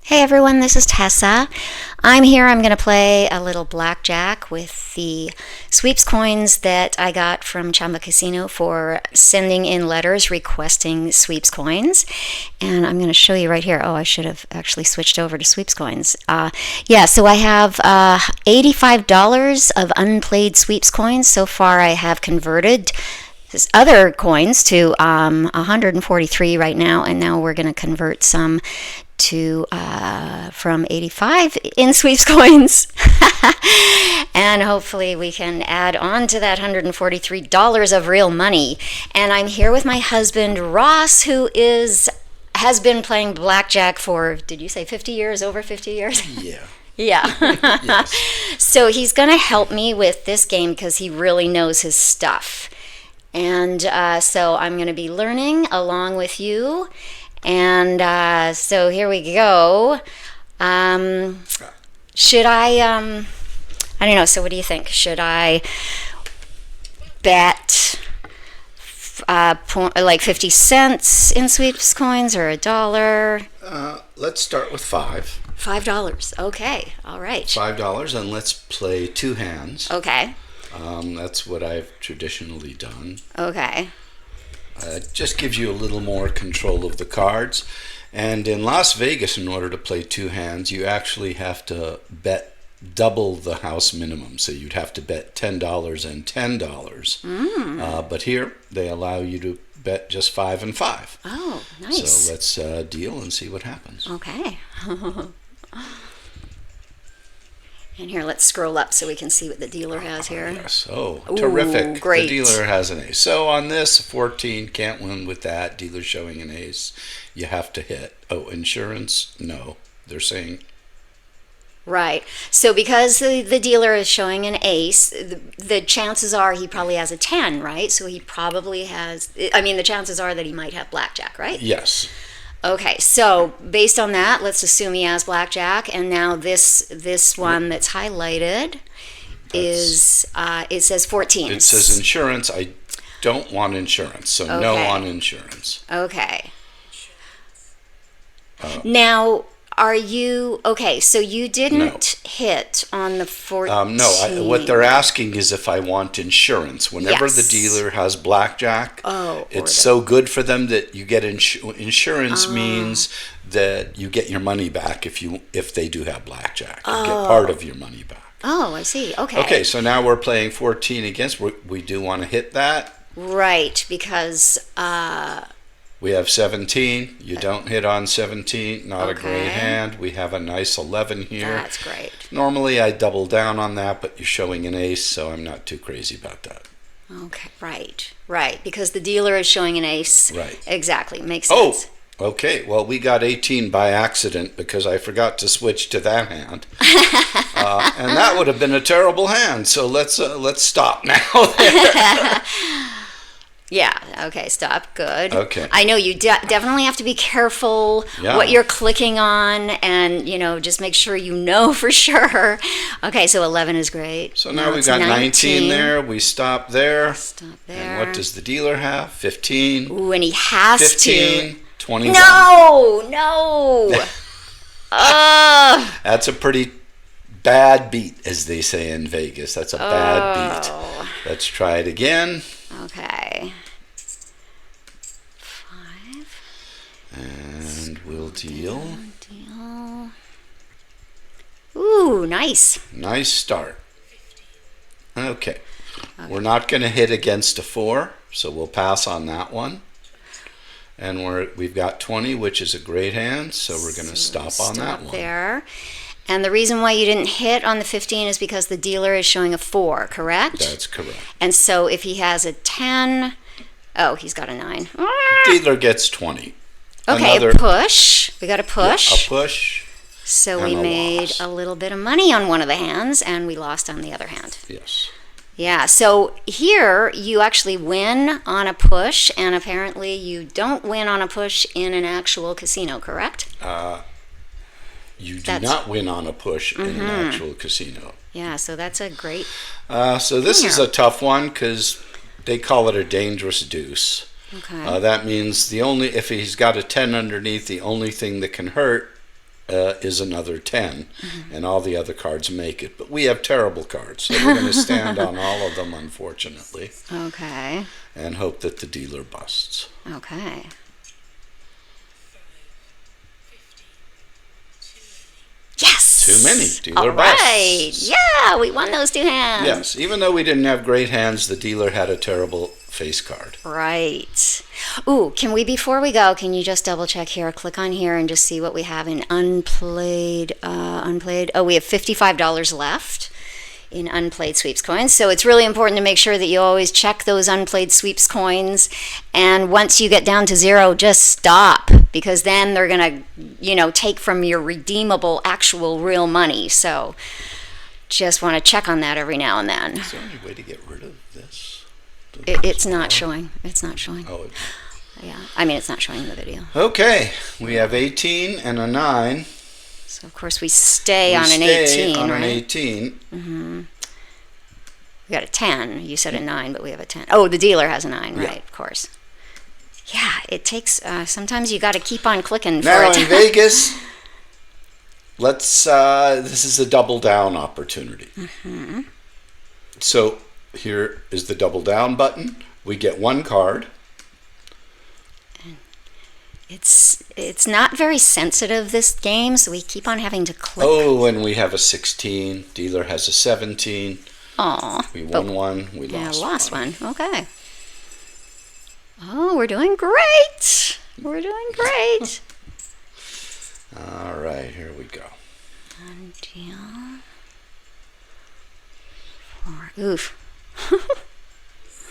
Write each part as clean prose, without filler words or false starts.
Hey everyone, this is Tessa. I'm here. I'm going to play a little blackjack with the sweeps coins that I got from Chumba Casino for sending in letters requesting sweeps coins. And I'm going to show you right here. Oh, I should have actually switched over to sweeps coins. So I have $85 of unplayed sweeps coins. So far I have converted other coins to 143 right now, and now we're going to convert some to from 85 in sweeps coins and hopefully we can add on to that $143 of real money. And I'm here with my husband Ross, who has been playing blackjack for, did you say 50 years, over 50 years? Yeah. Yeah. Yes. So he's going to help me with this game because he really knows his stuff. And so I'm going to be learning along with you. And so here we go. Should I don't know. So what do you think? Should I bet like 50 cents in sweeps coins or $1? Let's start with $5. Okay. All right. $5, and let's play two hands. Okay. That's what I've traditionally done. Okay. It just gives you a little more control of the cards. And in Las Vegas, in order to play two hands, you actually have to bet double the house minimum. So you'd have to bet $10 and $10. But here, they allow you to bet just 5 and 5. Oh, nice. So let's deal and see what happens. Okay. And here, let's scroll up so we can see what the dealer has here. Yes. Oh, Ooh, terrific. great. The dealer has an ace. So on this, 14, can't win with that. Dealer showing an ace. You have to hit. Oh, insurance? No. They're saying... Right. So because the dealer is showing an ace, the chances are he probably has a 10, right? So he probably has... the chances are that he might have blackjack, right? Yes. Okay, so based on that, let's assume he has blackjack, and now this one that's highlighted is it says 14. It says insurance. I don't want insurance, so no on insurance. Okay. Now, are you okay? So you didn't hit on the 14. No. What they're asking is if I want insurance. Whenever Yes. the dealer has blackjack, Oh, it's so good for them that you get insurance. Means that you get your money back if they do have blackjack. You get part of your money back. Oh, I see. Okay. Okay, so now we're playing 14 against. We do want to hit that. Right, because We have 17. You don't hit on 17. Not a great hand. We have a nice 11 here. that's great. Normally I double down on that, but you're showing an ace, so I'm not too crazy about that. Okay, right, because the dealer is showing an ace. Right. Exactly, makes sense. Oh, okay. Well, we got 18 by accident because I forgot to switch to that hand, and that would have been a terrible hand. So let's stop now. Yeah, okay, stop. Good. Okay. I know you definitely have to be careful what you're clicking on, and, just make sure you know for sure. Okay, so 11 is great. So now we've got 19 there. We stop there. Stop there. And what does the dealer have? 15. Ooh, and he has 15, to. 21. No! That's a pretty bad beat, as they say in Vegas. That's a bad beat. Let's try it again. Okay. 5. And we'll deal. Ooh, nice. Nice start. Okay. We're not going to hit against a 4, so we'll pass on that one. And we've got 20, which is a great hand, so we're going to stop on that one. There. And the reason why you didn't hit on the 15 is because the dealer is showing a 4, correct? That's correct. And so if he has a 10, he's got a 9. Dealer gets 20. Okay, a push. We got a push. Yeah, a push. So we made a little bit of money on one of the hands, and we lost on the other hand. Yes. Yeah, so here you actually win on a push, and apparently you don't win on a push in an actual casino, correct? You do not win on a push in an actual casino. Yeah, so that's a great... So this is a tough one because they call it a dangerous deuce. Okay. That means if he's got a 10 underneath, the only thing that can hurt is another 10, and all the other cards make it. But we have terrible cards, so we're going to stand on all of them, unfortunately. Okay. And hope that the dealer busts. Okay. Yes! Too many. Dealer All busts. right. Yeah, we won those 2 hands. Yes, even though we didn't have great hands, the dealer had a terrible face card. Right. Ooh, before we go, can you just double check here? Click on here and just see what we have in unplayed. Oh, we have $55 left in unplayed sweeps coins. So it's really important to make sure that you always check those unplayed sweeps coins. And once you get down to 0, just stop, because then they're going to, take from your redeemable actual real money. So just want to check on that every now and then. Is there any way to get rid of this? It's not showing. It's not showing. Oh, yeah. I mean, it's not showing in the video. Okay, we have 18 and a 9. So of course we stay on an 18, on right? an 18. Mm-hmm. We got a 10. You said a 9, but we have a 10. Oh, the dealer has a 9, right? Yeah. Of course. Yeah, it takes. Sometimes you got to keep on clicking for Now it. in Vegas, let's. This is a double down opportunity. Mm-hmm. So here is the double down button. We get 1 card. It's not very sensitive, this game, so we keep on having to click. Oh, and we have a 16. Dealer has a 17. Aw. We won 1. We lost one. Okay. Oh, we're doing great. We're doing great. All right, here we go. Deal. 4. Oof.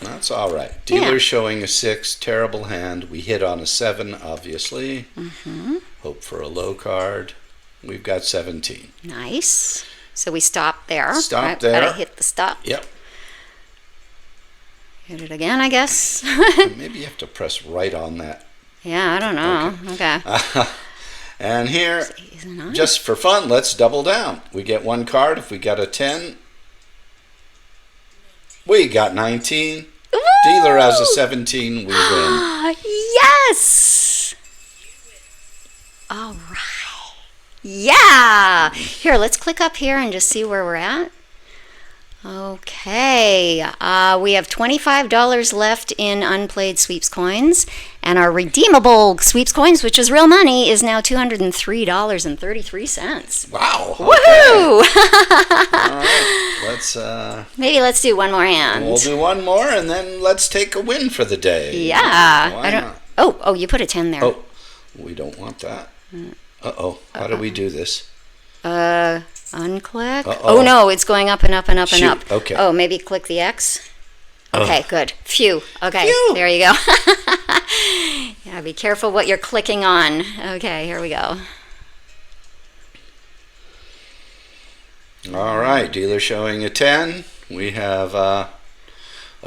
That's all right. Dealer showing a 6, terrible hand. We hit on a 7, obviously. Mm-hmm. Hope for a low card. We've got 17. Nice. So we stop there. Stop there. Gotta hit the stop. Yep. Hit it again, I guess. Maybe you have to press right on that. Yeah, I don't know. Okay. And here, just for fun, let's double down. We get 1 card. If we got a 10, we got 19. Woo! Dealer has a 17. We win. Yes. All right. Yeah. Here, let's click up here and just see where we're at. Okay. We have $25 left in unplayed sweeps coins, and our redeemable sweeps coins, which is real money, is now $203.33. Wow. Okay. Woohoo! All right. Let's do one more hand. We'll do one more, and then let's take a win for the day. Yeah. Why not? Oh, you put a 10 there. Oh, we don't want that. Uh-oh. How do we do this? Unclick. Uh-oh. Oh no, it's going up and up and up and up. Okay. Oh, maybe click the X. Okay, good. Phew. Okay, Phew. There you go. Yeah, be careful what you're clicking on. Okay, here we go. All right, dealer showing a 10. We have a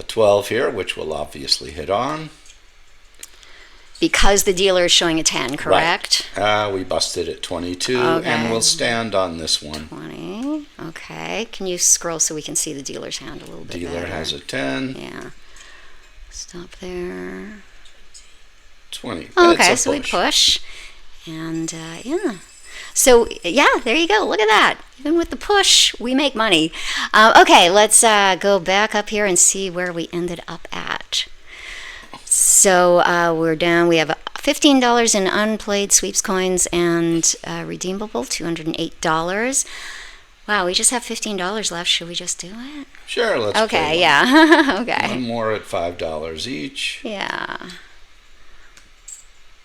12 here, which we'll obviously hit on. Because the dealer is showing a 10, correct? Right. We busted at 22, and we'll stand on this one. 20. Okay. Can you scroll so we can see the dealer's hand a little bit Dealer better? has a 10. Yeah. Stop there. 20. Okay, so we push. And, yeah. So, yeah, there you go. Look at that. Even with the push, we make money. Okay, let's go back up here and see where we ended up at. So we're down. We have $15 in unplayed sweeps coins and redeemable $208. Wow, we just have $15 left. Should we just do it? Sure, let's play Okay, one. yeah. Okay. One more at $5 each. Yeah.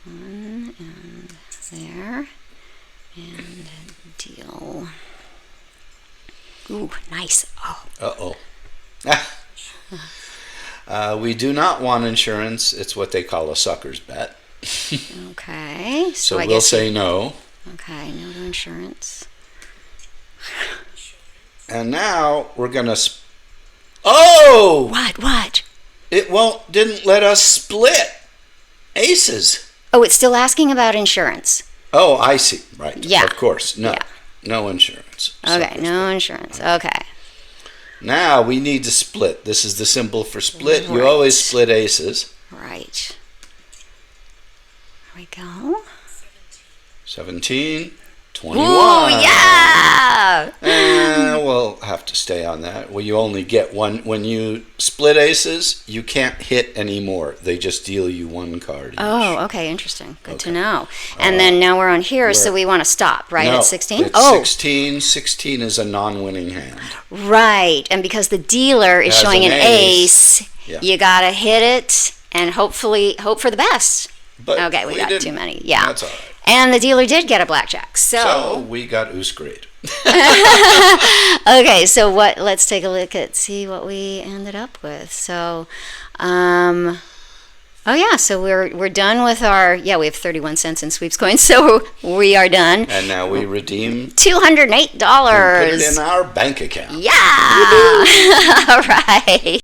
One and there. And deal. Ooh, nice. Oh. Uh-oh. We do not want insurance. It's what they call a sucker's bet. Okay. So I we'll guess say no. Okay, no to insurance. And now we're going to... Oh! What? It didn't let us split aces. Oh, it's still asking about insurance. Oh, I see. Right. Yeah. Of course. No. Yeah. No insurance. Okay, Sucker's no bet. insurance. Okay. Now we need to split. This is the symbol for split. Right. You always split aces. Right. There we go. 17. 21. Ooh, yeah! We'll have to stay on that. Well, you only get one. When you split aces, you can't hit anymore. They just deal you one card each. Oh, okay, interesting. Good to know. And then now we're on here, so we want to stop, right, No, at 16? it's 16. 16 is a non-winning hand. Right. And because the dealer is Has showing an an ace, Yeah. you got to hit it and hopefully hope for the best. But Okay, we got didn't. too many. Yeah. That's all right. And the dealer did get a blackjack. So we got Oosgrade. Okay, so let's take a look at see what we ended up with. So oh yeah, so we're done with our we have 31 cents in sweeps coins, so we are done. And now we redeem $208. and put it in our bank account. Yeah. All right.